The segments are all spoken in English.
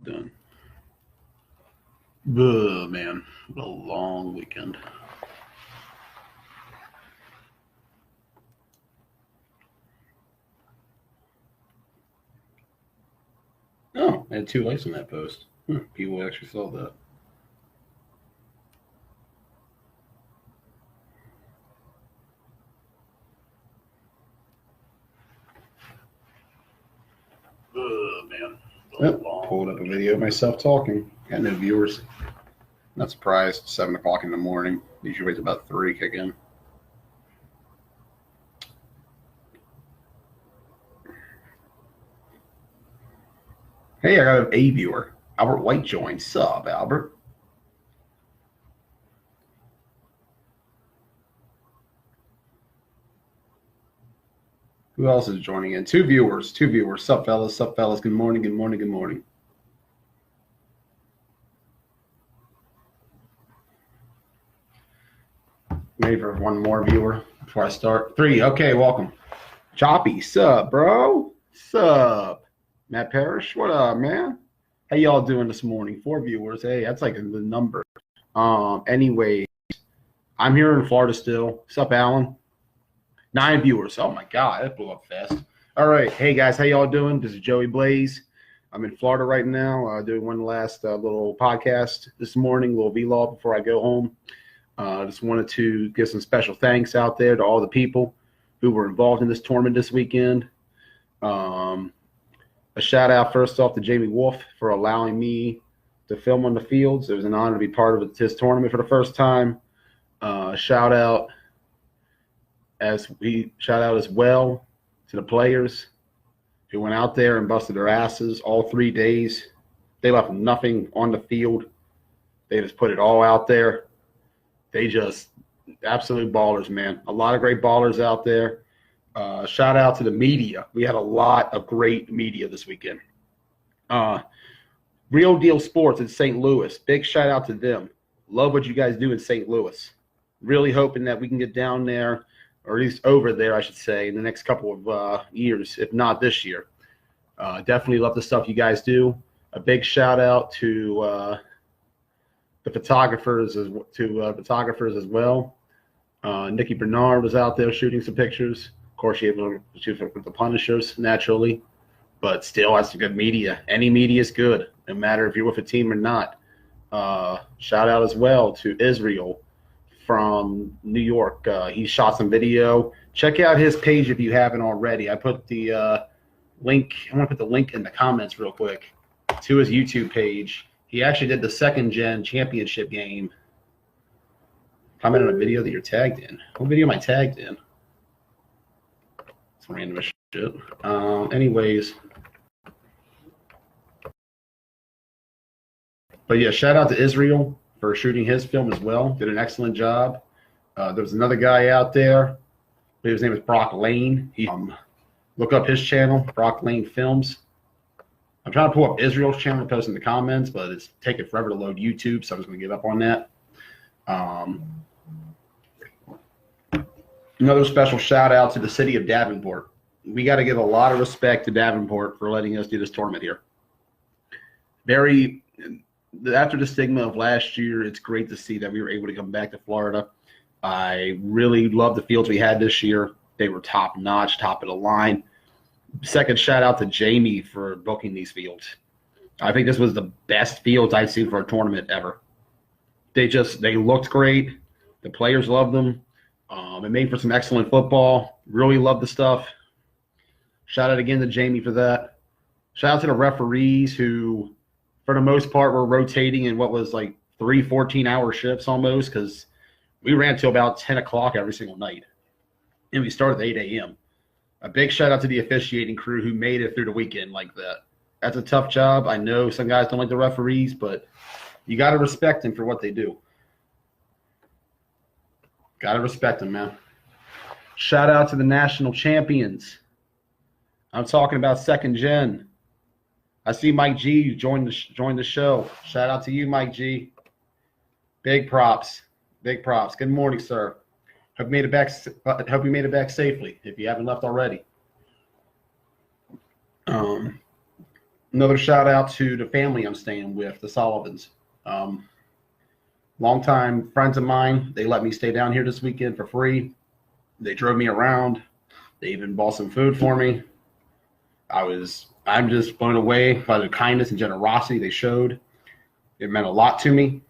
done. Ugh, man, what a long weekend. Oh, I had 2 likes on that post. People actually saw that. Man. Yep, pulled up a video of myself talking. Got no viewers. Not surprised. 7 o'clock in the morning. Usually waits about 3 kick in. Hey, I got a viewer. Albert White joined. Sup, Albert? Who else is joining in? 2 viewers. 2 viewers. Sup, fellas? Sup, fellas? Good morning. Good morning. Good morning. Maybe for one more viewer before I start. 3. Okay, welcome. Choppy. Sup, bro? Sup? Matt Parrish. What up, man? How y'all doing this morning? 4 viewers. Hey, that's like the number. Anyways, I'm here in Florida still. Sup, Alan? 9 viewers. Oh my God, that blew up fast. All right, hey guys, how y'all doing? This is Joey Blaze. I'm in Florida right now, doing one last little podcast this morning, little vlog before I go home. Just wanted to give some special thanks out there to all the people who were involved in this tournament this weekend. A shout out first off to Jamie Wolf for allowing me to film on the fields. It was an honor to be part of his tournament for the first time. Shout out as well to the players who went out there and busted their asses all 3 days. They left nothing on the field. They just put it all out there. They just absolute ballers, man. A lot of great ballers out there. Shout out to the media. We had a lot of great media this weekend. Real Deal Sports in St. Louis. Big shout out to them. Love what you guys do in St. Louis. Really hoping that we can get down there, or at least over there, I should say, in the next couple of years, if not this year. Definitely love the stuff you guys do. A big shout out to the photographers as well. Nikki Bernard was out there shooting some pictures. Of course, she able to shoot with the Punishers naturally, but still, that's good media. Any media is good, no matter if you're with a team or not. Shout out as well to Israel from New York. He shot some video. Check out his page if you haven't already. I put the link. I want to put the link in the comments real quick to his YouTube page. He actually did the 2nd Gen championship game. Comment on a video that you're tagged in. What video am I tagged in? It's random as shit. Anyways. But yeah, shout out to Israel for shooting his film as well. Did an excellent job. There was another guy out there. His name is Brock Lane. Look up his channel, Brock Lane Films. I'm trying to pull up Israel's channel and post in the comments, but it's taking forever to load YouTube, so I'm just going to give up on that. Another special shout out to the city of Davenport. We got to give a lot of respect to Davenport for letting us do this tournament here. After the stigma of last year, it's great to see that we were able to come back to Florida. I really love the fields we had this year. They were top notch, top of the line. Second shout out to Jamie for booking these fields. I think this was the best fields I've seen for a tournament ever. They looked great. The players loved them. It made for some excellent football. Really loved the stuff. Shout out again to Jamie for that. Shout out to the referees who, for the most part, were rotating in what was like 3 14-hour shifts almost, because we ran till about 10 o'clock every single night. And we started at 8 a.m. A big shout out to the officiating crew who made it through the weekend like that. That's a tough job. I know some guys don't like the referees, but you got to respect them for what they do. Got to respect them, man. Shout out to the national champions. I'm talking about 2nd Gen. I see Mike G joined the show. Shout out to you, Mike G. Big props. Big props. Good morning, sir. Hope you made it back safely if you haven't left already. Another shout out to the family I'm staying with, the Sullivans. Longtime friends of mine. They let me stay down here this weekend for free. They drove me around. They even bought some food for me. I'm just blown away by the kindness and generosity they showed. It meant a lot to me.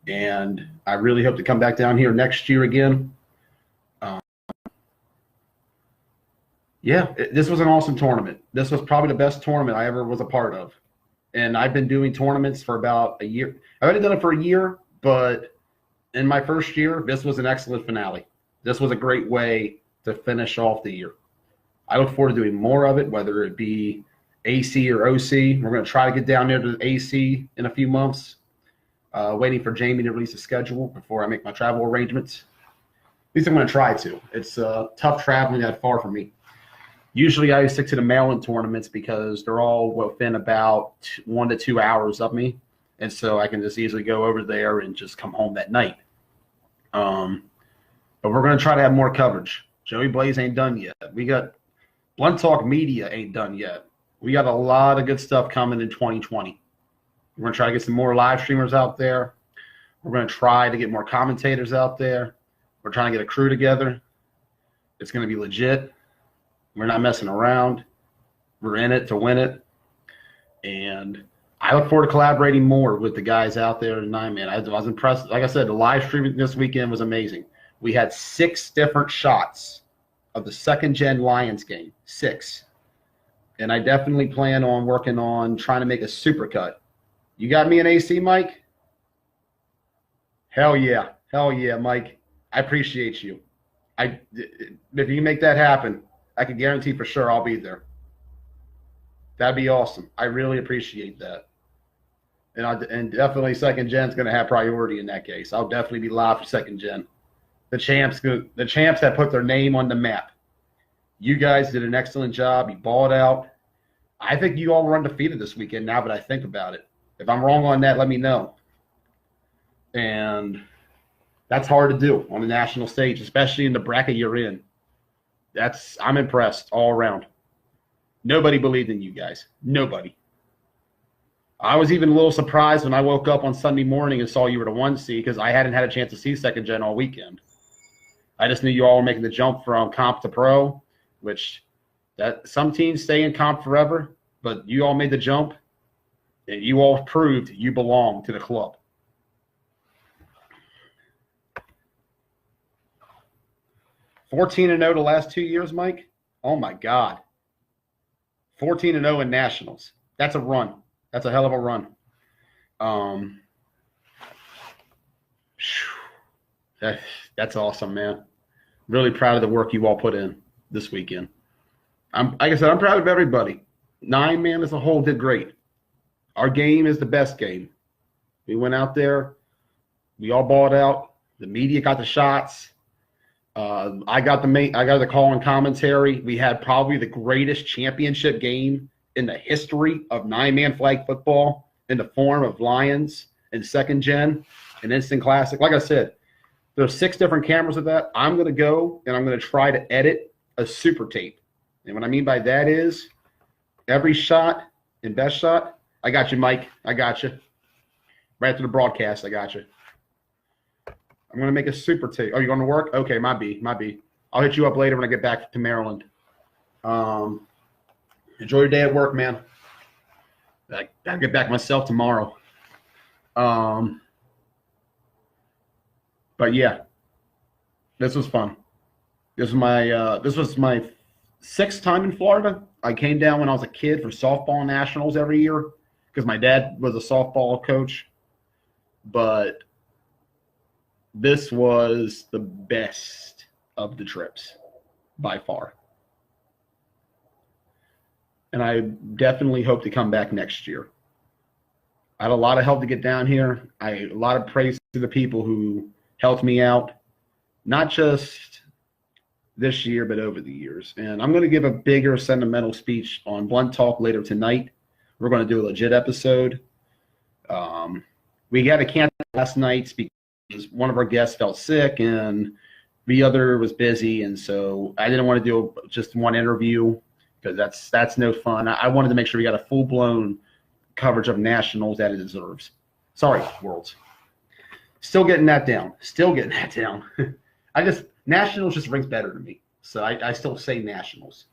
And I really hope to come back down here next year again. This was an awesome tournament. This was probably the best tournament I ever was a part of. And I've been doing tournaments for about a year. I've already done it for a year, but in my first year, this was an excellent finale. This was a great way to finish off the year. I look forward to doing more of it, whether it be AC or OC. We're going to try to get down there to the AC in a few months. Waiting for Jamie to release a schedule before I make my travel arrangements. At least I'm going to try to. It's tough traveling that far for me. Usually I stick to the Maryland tournaments because they're all within about 1 to 2 hours of me. And so I can just easily go over there and just come home that night. But we're going to try to have more coverage. Joey Blaze ain't done yet. We got Blunt Talk Media ain't done yet. We got a lot of good stuff coming in 2020. We're going to try to get some more live streamers out there. We're going to try to get more commentators out there. We're trying to get a crew together. It's going to be legit. We're not messing around. We're in it to win it. And I look forward to collaborating more with the guys out there tonight, man. I was impressed. Like I said, the live streaming this weekend was amazing. We had 6 different shots of the second-gen Lions game. 6. And I definitely plan on working on trying to make a supercut. You got me an AC, Mike? Hell yeah. Hell yeah, Mike. I appreciate you. If you can make that happen, I can guarantee for sure I'll be there. That'd be awesome. I really appreciate that. And definitely second gen's going to have priority in that case. I'll definitely be live for second gen. The champs that put their name on the map. You guys did an excellent job. You balled out. I think you all were undefeated this weekend now that I think about it. If I'm wrong on that, let me know. And that's hard to do on the national stage, especially in the bracket you're in. I'm impressed all around. Nobody believed in you guys. Nobody. I was even a little surprised when I woke up on Sunday morning and saw you were the 1 seed because I hadn't had a chance to see second gen all weekend. I just knew you all were making the jump from comp to pro, which that some teams stay in comp forever, but you all made the jump, and you all proved you belong to the club. (14-0) the last 2 years, Mike. Oh my God. 14-0 in nationals. That's a run. That's a hell of a run. That's awesome, man. Really proud of the work you all put in this weekend. Like I said, I'm proud of everybody. 9-man as a whole did great. Our game is the best game. We went out there. We all balled out. The media got the shots. I got the call and commentary. We had probably the greatest championship game in the history of 9-man flag football in the form of Lions and second gen and instant classic. Like I said, there's 6 different cameras of that. I'm going to go and I'm going to try to edit a super tape. And what I mean by that is every shot and best shot, I got you, Mike. I got you. Right after the broadcast, I got you. I'm going to make a super tape. Oh, you going to work? Okay, my B. I'll hit you up later when I get back to Maryland. Enjoy your day at work, man. I got to get back myself tomorrow. But yeah, this was fun. This was my 6th time in Florida. I came down when I was a kid for softball nationals every year because my dad was a softball coach. But this was the best of the trips by far. And I definitely hope to come back next year. I had a lot of help to get down here. A lot of praise to the people who helped me out, not just this year, but over the years. And I'm going to give a bigger sentimental speech on Blunt Talk later tonight. We're going to do a legit episode. We got to cancel last night because one of our guests felt sick and the other was busy. And so I didn't want to do just one interview. because that's no fun. I wanted to make sure we got a full-blown coverage of nationals that it deserves. Sorry, Worlds. Still getting that down. Nationals just rings better to me. So I still say nationals.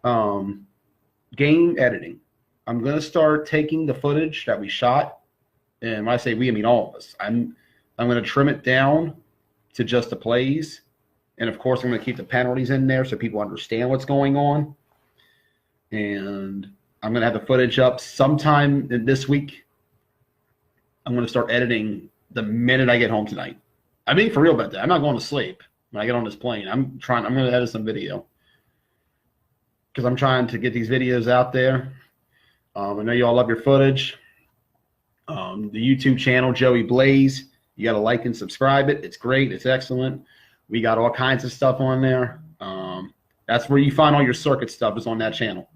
Game editing. I'm going to start taking the footage that we shot. And when I say we, I mean all of us. I'm going to trim it down to just the plays. And, of course, I'm going to keep the penalties in there so people understand what's going on. And I'm going to have the footage up sometime this week. I'm going to start editing the minute I get home tonight. I'm being for real about that. I'm not going to sleep when I get on this plane. I'm going to edit some video because I'm trying to get these videos out there. I know you all love your footage. The YouTube channel, Joey Blaze, you got to like and subscribe it. It's great. It's excellent. We got all kinds of stuff on there. That's where you find all your circuit stuff is on that channel.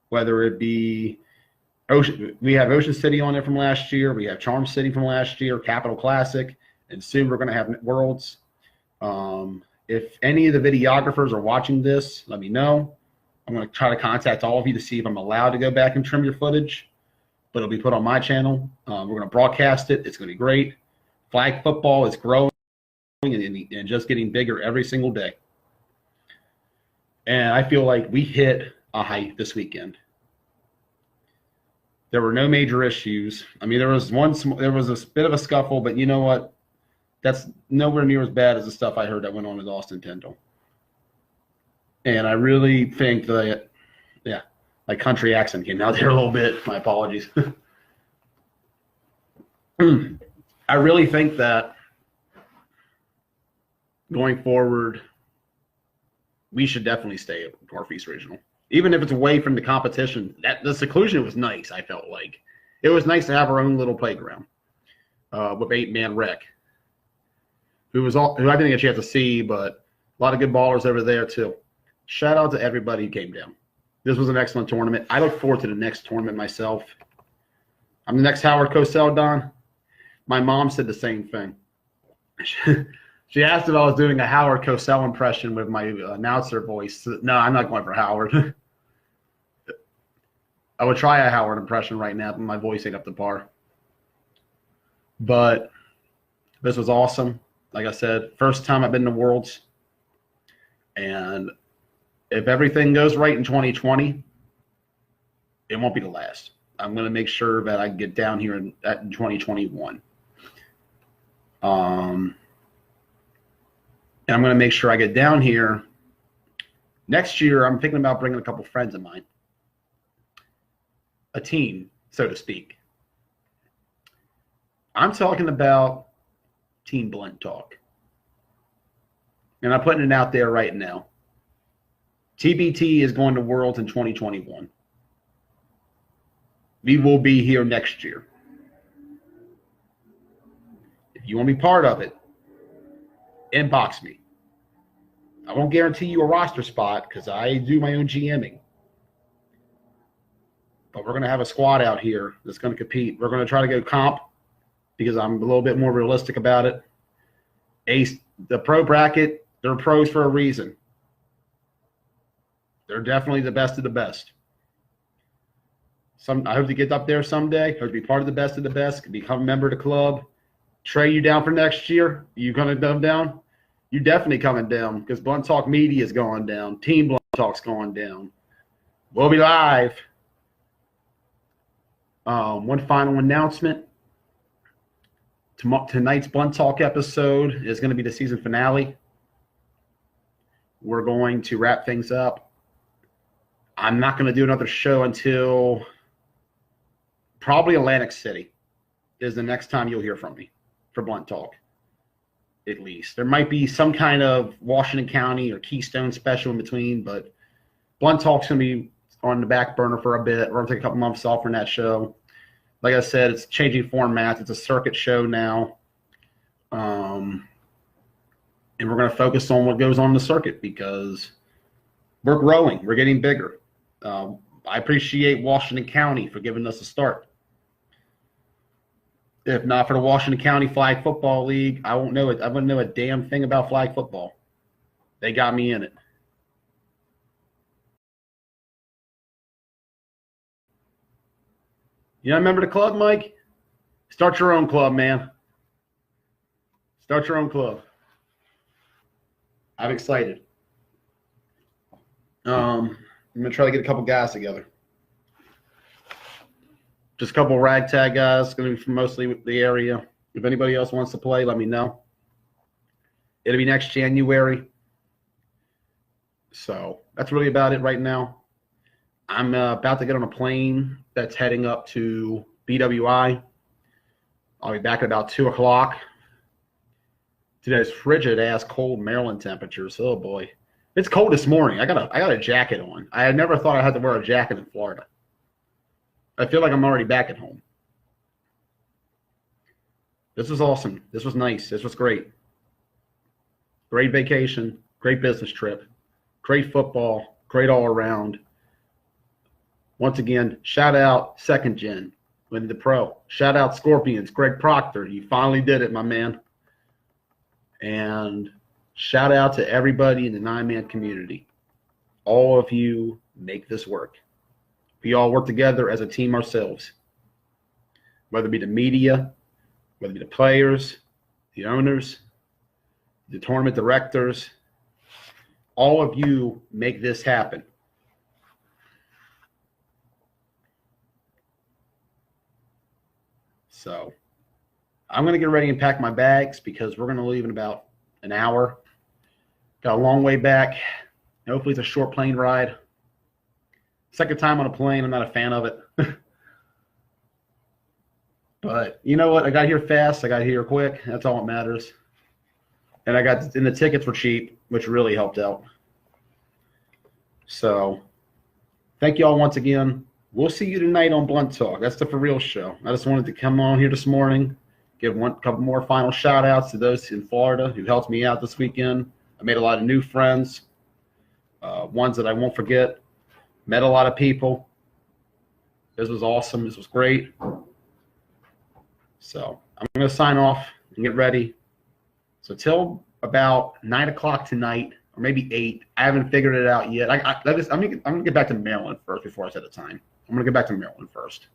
Whether it be we have Ocean City on there from last year. We have Charm City from last year, Capital Classic, and soon we're going to have Worlds. If any of the videographers are watching this, let me know. I'm going to try to contact all of you to see if I'm allowed to go back and trim your footage, but it'll be put on my channel. We're going to broadcast it. It's going to be great. Flag football is growing and just getting bigger every single day. And I feel like we hit a height this weekend. There were no major issues. I mean, there was a bit of a scuffle, but you know what? That's nowhere near as bad as the stuff I heard that went on at Austin Tyndall. And I really think that, yeah, my country accent came out there a little bit. My apologies. I really think that going forward, we should definitely stay at Northeast Regional. Even if it's away from the competition, the seclusion was nice, I felt like. It was nice to have our own little playground with 8-man rec, who I didn't get a chance to see, but a lot of good ballers over there too. Shout out to everybody who came down. This was an excellent tournament. I look forward to the next tournament myself. I'm the next Howard Cosell, Don. My mom said the same thing. She asked if I was doing a Howard Cosell impression with my announcer voice. No, I'm not going for Howard. I would try a Howard impression right now, but my voice ain't up to par. But this was awesome. Like I said, first time I've been to Worlds. And if everything goes right in 2020, it won't be the last. I'm going to make sure that I get down here in 2021. And I'm going to make sure I get down here. Next year, I'm thinking about bringing a couple friends of mine. A team, so to speak. I'm talking about Team Blunt Talk. And I'm putting it out there right now. TBT is going to Worlds in 2021. We will be here next year. If you want to be part of it, inbox me. I won't guarantee you a roster spot because I do my own GMing. But we're going to have a squad out here that's going to compete. We're going to try to go comp because I'm a little bit more realistic about it. The pro bracket, they're pros for a reason. They're definitely the best of the best. I hope to get up there someday. I hope to be part of the best, become a member of the club. Trey, you down for next year? You going to come down? You definitely coming down because Blunt Talk Media is going down. Team Blunt Talk's going down. We'll be live. One final announcement. Tonight's Blunt Talk episode is going to be the season finale. We're going to wrap things up. I'm not going to do another show until probably Atlantic City is the next time you'll hear from me for Blunt Talk, at least. There might be some kind of Washington County or Keystone special in between, but Blunt Talk's going to be on the back burner for a bit. We're going to take a couple months off from that show. Like I said, it's changing formats. It's a circuit show now. And we're going to focus on what goes on in the circuit because we're growing. We're getting bigger. I appreciate Washington County for giving us a start. If not for the Washington County Flag Football League, I wouldn't know a damn thing about flag football. They got me in it. You not remember the club, Mike? Start your own club, man. Start your own club. I'm excited. I'm going to try to get a couple guys together. Just a couple ragtag guys, going to be from mostly the area. If anybody else wants to play, let me know. It'll be next January. So that's really about it right now. I'm about to get on a plane that's heading up to BWI. I'll be back at about 2 o'clock. Today's frigid ass cold Maryland temperatures. Oh boy. It's cold this morning. I got a jacket on. I had never thought I had to wear a jacket in Florida. I feel like I'm already back at home. This was awesome. This was nice. This was great. Great vacation. Great business trip. Great football. Great all around. Once again, shout out Second Gen, winning the pro. Shout out Scorpions, Greg Proctor. You finally did it, my man. And shout out to everybody in the 9-man community. All of you make this work. We all work together as a team ourselves. Whether it be the media, whether it be the players, the owners, the tournament directors, all of you make this happen. So I'm going to get ready and pack my bags because we're going to leave in about an hour. Got a long way back. Hopefully it's a short plane ride. Second time on a plane. I'm not a fan of it. But you know what? I got here fast. I got here quick. That's all that matters. And the tickets were cheap, which really helped out. So thank you all once again. We'll see you tonight on Blunt Talk. That's the For Real show. I just wanted to come on here this morning, give a couple more final shout outs to those in Florida who helped me out this weekend. I made a lot of new friends, ones that I won't forget. Met a lot of people. This was awesome. This was great. So I'm going to sign off and get ready. So till about 9 o'clock tonight, or maybe 8. I haven't figured it out yet. I'm going to get back to Maryland first before I set the time. I'm going to get back to Maryland first.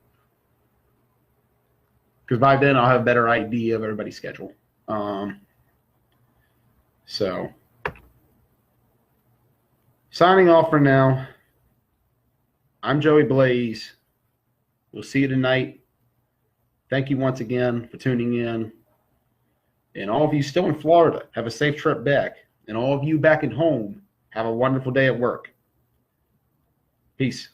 Because by then I'll have a better idea of everybody's schedule. So signing off for now. I'm Joey Blaze. We'll see you tonight. Thank you once again for tuning in. And all of you still in Florida, have a safe trip back. And all of you back at home, have a wonderful day at work. Peace.